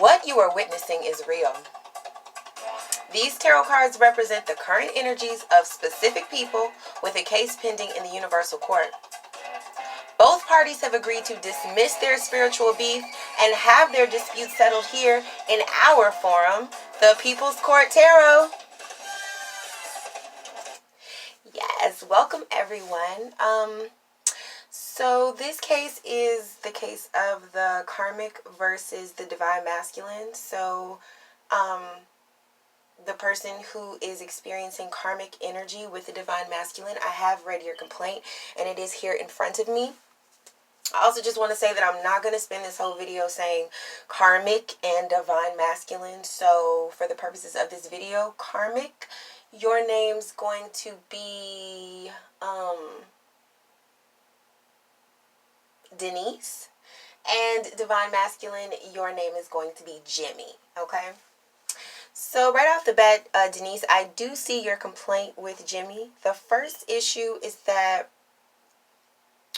What you are witnessing is real. These tarot cards represent the current energies of specific people with a case pending in the Universal Court. Both parties have agreed to dismiss their spiritual beef and have their disputes settled here in our forum, the People's Court Tarot. Yes, welcome everyone. So this case is the case of the Karmic versus the Divine Masculine. So, the person who is experiencing karmic energy with the Divine Masculine, I have read your complaint and it is here in front of me. I also just want to say that I'm not going to spend this whole video saying Karmic and Divine Masculine. So for the purposes of this video, Karmic, your name's going to be Denise. And Divine Masculine, your name is going to be Jimmy. Okay? So right off the bat, Denise, I do see your complaint with Jimmy. The first issue is that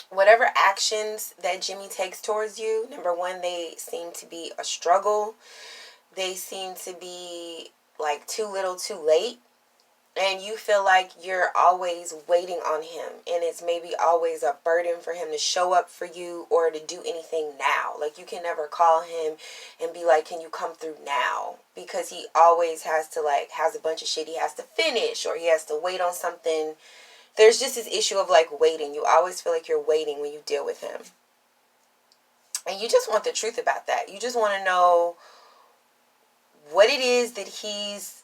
whatever actions that Jimmy takes towards you, number one, they seem to be a struggle. They seem to be like too little too late. And you feel like you're always waiting on him. And it's maybe always a burden for him to show up for you or to do anything now. Like you can never call him and be like, can you come through now? Because he always has to has a bunch of shit he has to finish. Or he has to wait on something. There's just this issue of waiting. You always feel like you're waiting when you deal with him. And you just want the truth about that. You just want to know what it is that he's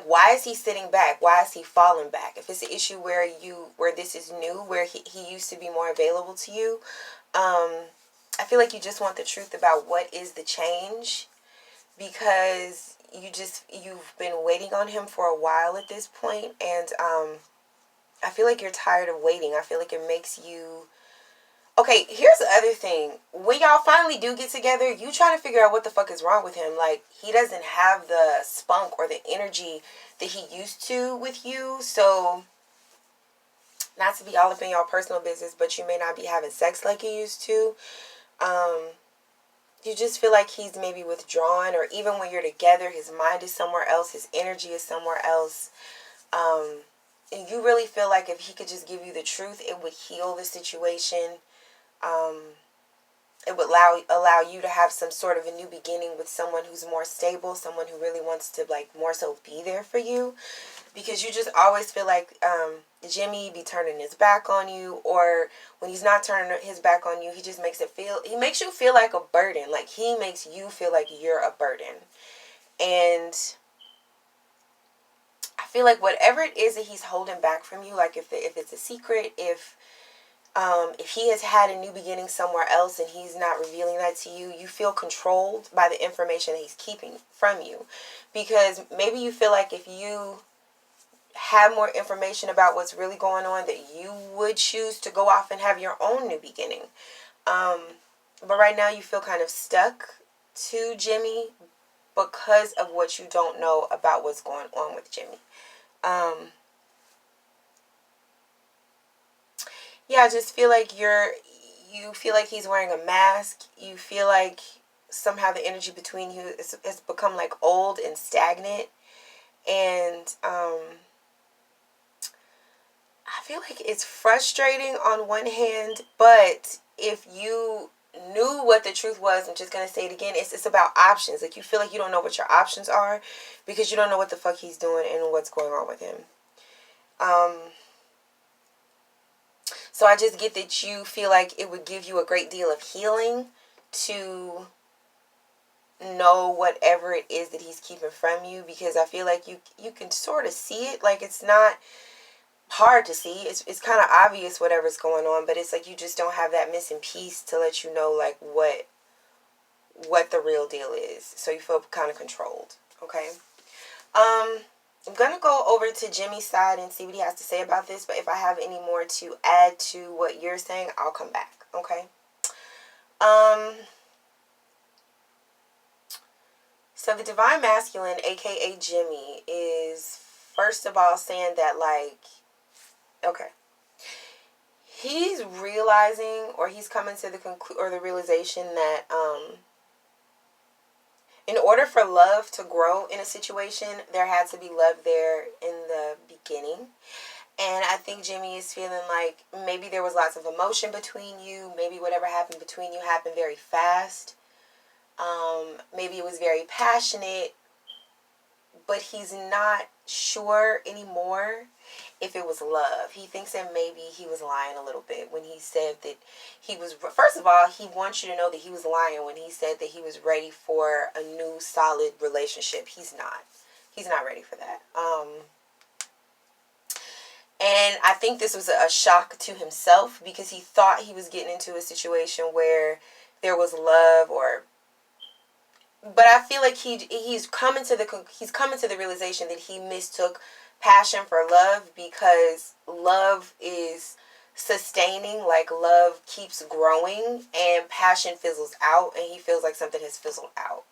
why is he sitting back? Why is he falling back? If it's an issue where this is new, where he used to be more available to you, I feel like you just want the truth about what is the change, because you've been waiting on him for a while at this point, and I feel like you're tired of waiting. I feel like it makes you... Okay, here's the other thing. When y'all finally do get together, you trying to figure out what the fuck is wrong with him. He doesn't have the spunk or the energy that he used to with you. So, not to be all up in y'all personal business, but you may not be having sex like you used to. You just feel like he's maybe withdrawn, or even when you're together, his mind is somewhere else, his energy is somewhere else. And you really feel like if he could just give you the truth, it would heal the situation. It would allow you to have some sort of a new beginning with someone who's more stable, someone who really wants to more so be there for you, because you just always feel like Jimmy be turning his back on you, or when he's not turning his back on you, he just makes you feel like a burden. He makes you feel like you're a burden. And I feel like whatever it is that he's holding back from you, if it's a secret, if he has had a new beginning somewhere else and he's not revealing that to you, you feel controlled by the information that he's keeping from you. Because maybe you feel like if you have more information about what's really going on, that you would choose to go off and have your own new beginning. But right now you feel kind of stuck to Jimmy because of what you don't know about what's going on with Jimmy. Yeah, I just feel like you feel like he's wearing a mask. You feel like somehow the energy between you has become old and stagnant. And I feel like it's frustrating on one hand, but if you knew what the truth was, I'm just going to say it again, it's about options. You feel like you don't know what your options are because you don't know what the fuck he's doing and what's going on with him. So I just get that you feel like it would give you a great deal of healing to know whatever it is that he's keeping from you, because I feel like you can sort of see it. It's not hard to see. It's kind of obvious whatever's going on, but it's you just don't have that missing piece to let you know what the real deal is. So you feel kind of controlled. Okay. I'm going to go over to Jimmy's side and see what he has to say about this. But if I have any more to add to what you're saying, I'll come back. Okay. So the Divine Masculine, aka Jimmy, is first of all saying that okay, he's realizing, or he's coming to the realization that in order for love to grow in a situation, there had to be love there in the beginning. And I think Jimmy is feeling like maybe there was lots of emotion between you. Maybe whatever happened between you happened very fast. Maybe it was very passionate. But he's not sure anymore if it was love. He thinks that maybe he was lying a little bit when he said that he was... First of all, he wants you to know that he was lying when he said that he was ready for a new solid relationship. He's not. He's not ready for that. And I think this was a shock to himself because he thought he was getting into a situation where there was love or... But I feel like he's coming to the realization that he mistook passion for love, because love is sustaining, like love keeps growing, and passion fizzles out, and he feels like something has fizzled out.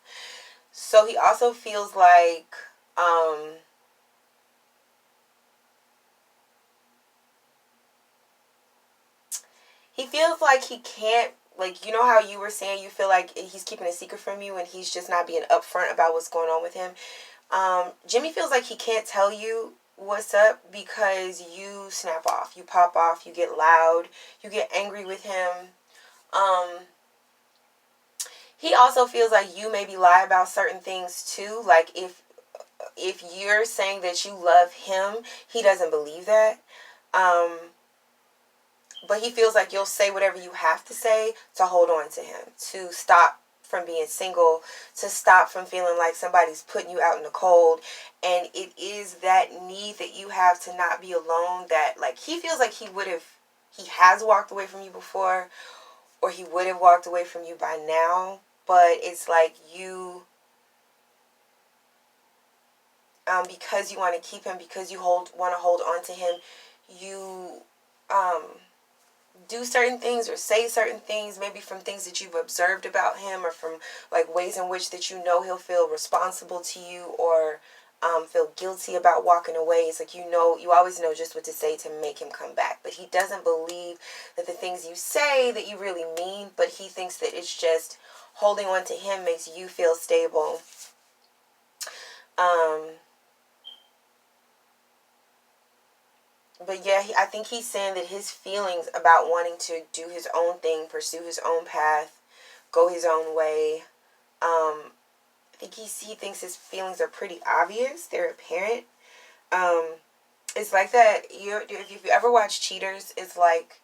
So he also feels like he can't, like, you know how you were saying you feel like he's keeping a secret from you and he's just not being upfront about what's going on with him. Jimmy feels like he can't tell you what's up because you snap off, you pop off, you get loud, you get angry with him. He also feels like you maybe lie about certain things too. Like if you're saying that you love him, he doesn't believe that. But he feels like you'll say whatever you have to say to hold on to him, to stop from being single, to stop from feeling like somebody's putting you out in the cold. And it is that need that you have to not be alone that, like, he feels like he has walked away from you before, or he would have walked away from you by now. But it's like you, because you want to keep him, because you want to hold on to him, you do certain things or say certain things, maybe from things that you've observed about him, or from like ways in which that you know he'll feel responsible to you, or feel guilty about walking away. It's like, you always know just what to say to make him come back. But he doesn't believe that the things you say that you really mean, but he thinks that it's just holding on to him makes you feel stable. But yeah, I think he's saying that his feelings about wanting to do his own thing, pursue his own path, go his own way, I think he thinks his feelings are pretty obvious. They're apparent. It's like that. If you ever watch Cheaters, it's like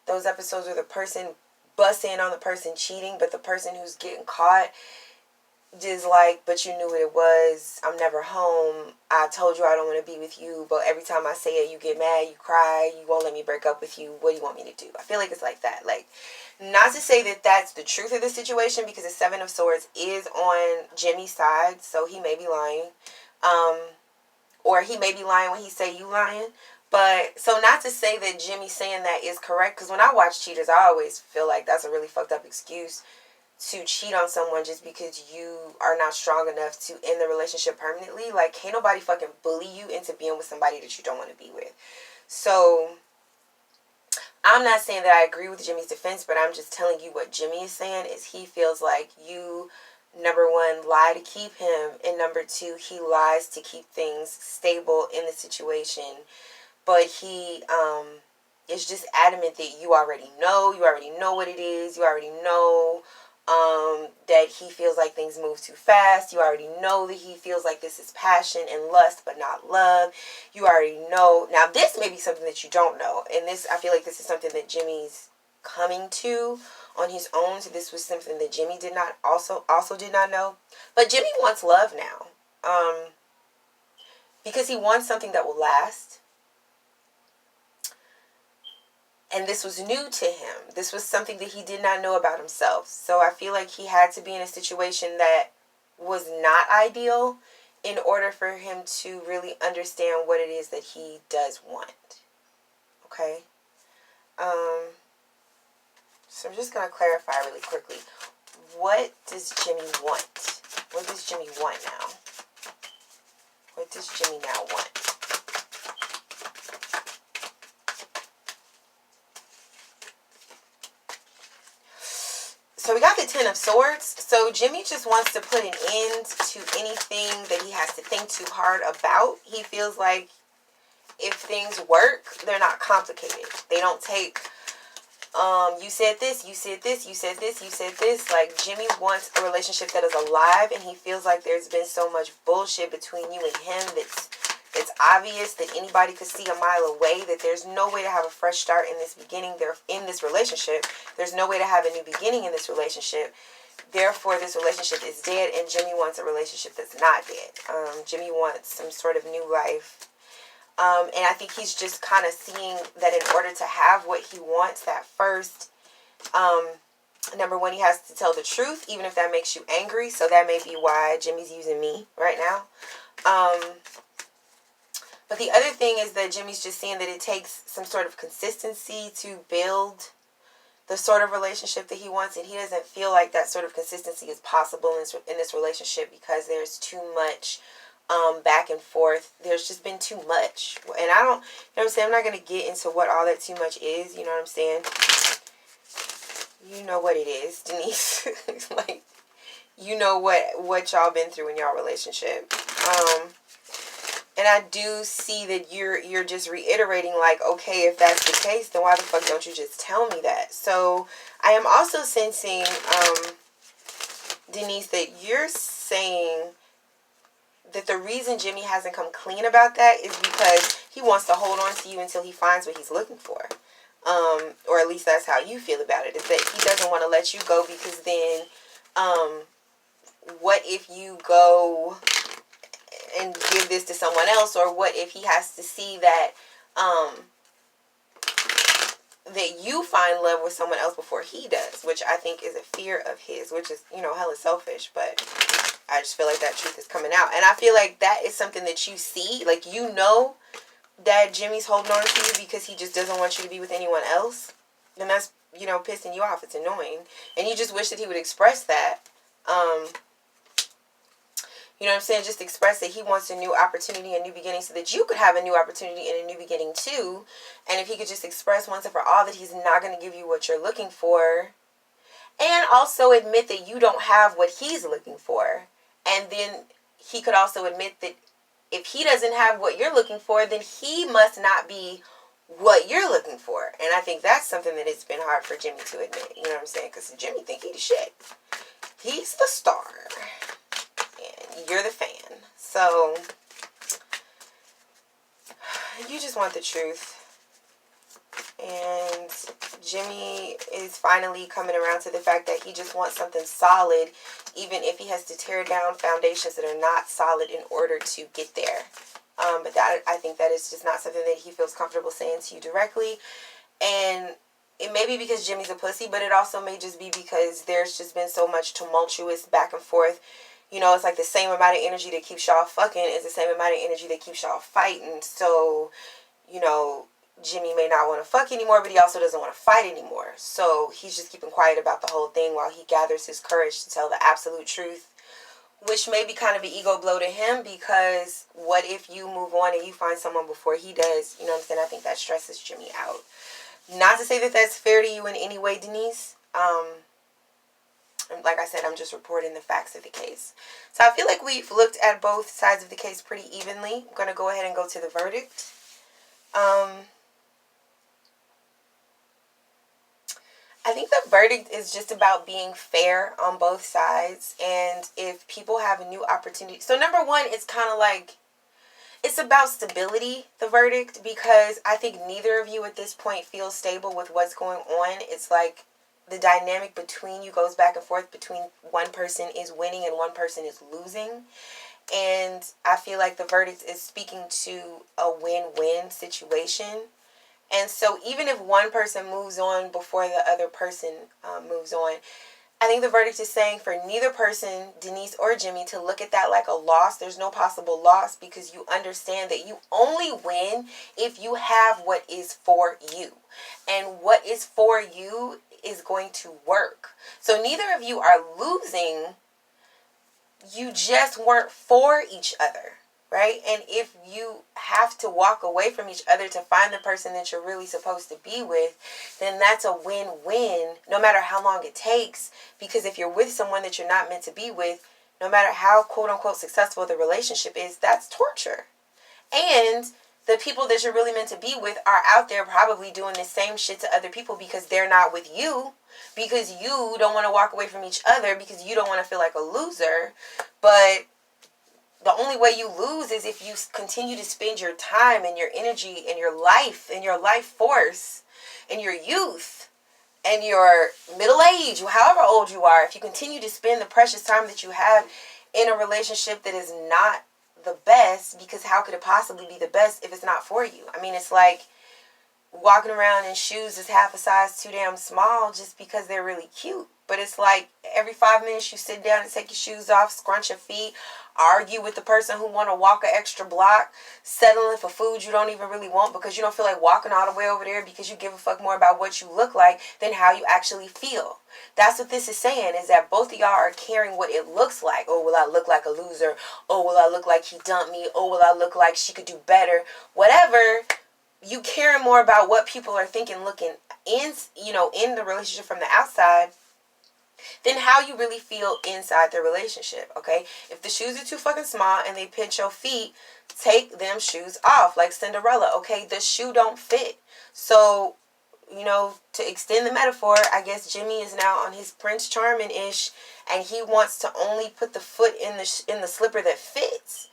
those episodes where the person busts in on the person cheating, but the person who's getting caught just like, but you knew what it was. I'm never home. I told you I don't want to be with you, but every time I say it, you get mad, you cry, you won't let me break up with you. What do you want me to do? I feel like it's like that. Like, not to say that that's the truth of the situation, because the Seven of Swords is on Jimmy's side, so he may be lying. Or he may be lying when he say you lying. But, so not to say that Jimmy saying that is correct, because when I watch Cheaters, I always feel like that's a really fucked up excuse to cheat on someone just because you are not strong enough to end the relationship permanently. Like, can't nobody fucking bully you into being with somebody that you don't want to be with. So, I'm not saying that I agree with Jimmy's defense, but I'm just telling you what Jimmy is saying is he feels like you, number one, lie to keep him, and number two, he lies to keep things stable in the situation. But he is just adamant that you already know what it is, you already know that he feels like things move too fast. You already know that he feels like this is passion and lust, but not love. You already know. Now, this may be something that you don't know. And this, I feel like this is something that Jimmy's coming to on his own. So this was something that Jimmy did not also did not know. But Jimmy wants love now. Because he wants something that will last. And this was new to him. This was something that he did not know about himself. So I feel like he had to be in a situation that was not ideal in order for him to really understand what it is that he does want. Okay? So I'm just going to clarify really quickly. What does Jimmy want? What does Jimmy want now? What does Jimmy now want? So we got the Ten of Swords. So Jimmy just wants to put an end to anything that he has to think too hard about. He feels like if things work, they're not complicated. They don't take, you said this, you said this, you said this, you said this. Like, Jimmy wants a relationship that is alive, and he feels like there's been so much bullshit between you and him that's it's obvious that anybody could see a mile away that there's no way to have a fresh start in this beginning. They're in this relationship. There's no way to have a new beginning in this relationship. Therefore, this relationship is dead, and Jimmy wants a relationship that's not dead. Jimmy wants some sort of new life. And I think he's just kind of seeing that in order to have what he wants, that first, number one, he has to tell the truth, even if that makes you angry. So that may be why Jimmy's using me right now. But the other thing is that Jimmy's just seeing that it takes some sort of consistency to build the sort of relationship that he wants. And he doesn't feel like that sort of consistency is possible in this relationship because there's too much back and forth. There's just been too much. And I don't, you know what I'm saying? I'm not going to get into what all that too much is. You know what I'm saying? You know what it is, Denise. Like, you know what y'all been through in y'all relationship. And I do see that you're just reiterating, like, okay, if that's the case, then why the fuck don't you just tell me that? So I am also sensing, Denise, that you're saying that the reason Jimmy hasn't come clean about that is because he wants to hold on to you until he finds what he's looking for. Or at least that's how you feel about it, is that he doesn't want to let you go because then, what if you go and give this to someone else? Or what if he has to see that that you find love with someone else before he does, which I think is a fear of his, which is, you know, hella selfish. But I just feel like that truth is coming out, and I feel like that is something that you see, like, you know that Jimmy's holding on to you because he just doesn't want you to be with anyone else. And that's, you know, pissing you off. It's annoying, and you just wish that he would express that. You know what I'm saying? Just express that he wants a new opportunity, a new beginning, so that you could have a new opportunity and a new beginning too. And if he could just express once and for all that he's not going to give you what you're looking for. And also admit that you don't have what he's looking for. And then he could also admit that if he doesn't have what you're looking for, then he must not be what you're looking for. And I think that's something that it's been hard for Jimmy to admit. You know what I'm saying? Because Jimmy think he the shit. He's the star. And you're the fan. So you just want the truth. And Jimmy is finally coming around to the fact that he just wants something solid, even if he has to tear down foundations that are not solid in order to get there. But that, I think that is just not something that he feels comfortable saying to you directly. And it may be because Jimmy's a pussy, but it also may just be because there's just been so much tumultuous back and forth. You know, it's like the same amount of energy that keeps y'all fucking is the same amount of energy that keeps y'all fighting. So, you know, Jimmy may not want to fuck anymore, but he also doesn't want to fight anymore. So he's just keeping quiet about the whole thing while he gathers his courage to tell the absolute truth, which may be kind of an ego blow to him, because what if you move on and you find someone before he does? You know what I'm saying? I think that stresses Jimmy out. Not to say that that's fair to you in any way, Denise. Like I said, I'm just reporting the facts of the case. So I feel like we've looked at both sides of the case pretty evenly. I'm going to go ahead and go to the verdict. I think the verdict is just about being fair on both sides. And if people have a new opportunity. So number one, it's kind of like, it's about stability, the verdict, because I think neither of you at this point feels stable with what's going on. It's like the dynamic between you goes back and forth between one person is winning and one person is losing. And I feel like the verdict is speaking to a win-win situation. And so even if one person moves on before the other person moves on, I think the verdict is saying for neither person, Denise or Jimmy, to look at that like a loss. There's no possible loss, because you understand that you only win if you have what is for you. And what is for you is going to work. So neither of you are losing. You just weren't for each other. right? And if you have to walk away from each other to find the person that you're really supposed to be with, then that's a win-win, no matter how long it takes. Because if you're with someone that you're not meant to be with, no matter how quote-unquote successful the relationship is, that's torture. And the people that you're really meant to be with are out there probably doing the same shit to other people because they're not with you, because you don't want to walk away from each other, because you don't want to feel like a loser. But the only way you lose is if you continue to spend your time and your energy and your life force and your youth and your middle age, however old you are, if you continue to spend the precious time that you have in a relationship that is not the best, because how could it possibly be the best if it's not for you? I mean, it's like walking around in shoes that's half a size too damn small just because they're really cute. But it's like every 5 minutes you sit down and take your shoes off, scrunch your feet, argue with the person who want to walk an extra block, settling for food you don't even really want because you don't feel like walking all the way over there because you give a fuck more about what you look like than how you actually feel. That's what this is saying, is that both of y'all are caring what it looks like. Oh, will I look like a loser? Oh, will I look like he dumped me? Oh, will I look like she could do better? Whatever. You caring more about what people are thinking, looking in, in the relationship from the outside, than how you really feel inside the relationship, okay? If the shoes are too fucking small and they pinch your feet, take them shoes off, like Cinderella, okay? The shoe don't fit. So, to extend the metaphor, I guess Jimmy is now on his Prince Charming-ish, and he wants to only put the foot in the slipper that fits.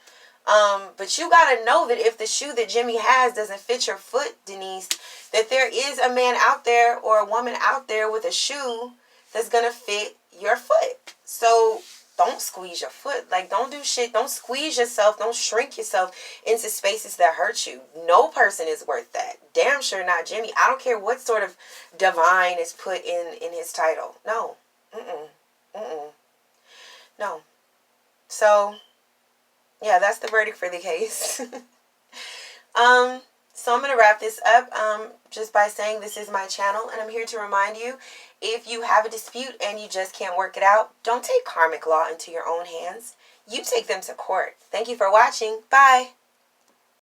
But you gotta know that if the shoe that Jimmy has doesn't fit your foot, Denise, that there is a man out there or a woman out there with a shoe that's gonna fit your foot. So don't squeeze your foot. Like, don't do shit. Don't squeeze yourself. Don't shrink yourself into spaces that hurt you. No person is worth that. Damn sure not Jimmy. I don't care what sort of divine is put in his title. No. No. So yeah, that's the verdict for the case. So I'm going to wrap this up just by saying this is my channel, and I'm here to remind you, if you have a dispute and you just can't work it out, don't take karmic law into your own hands. You take them to court. Thank you for watching. Bye.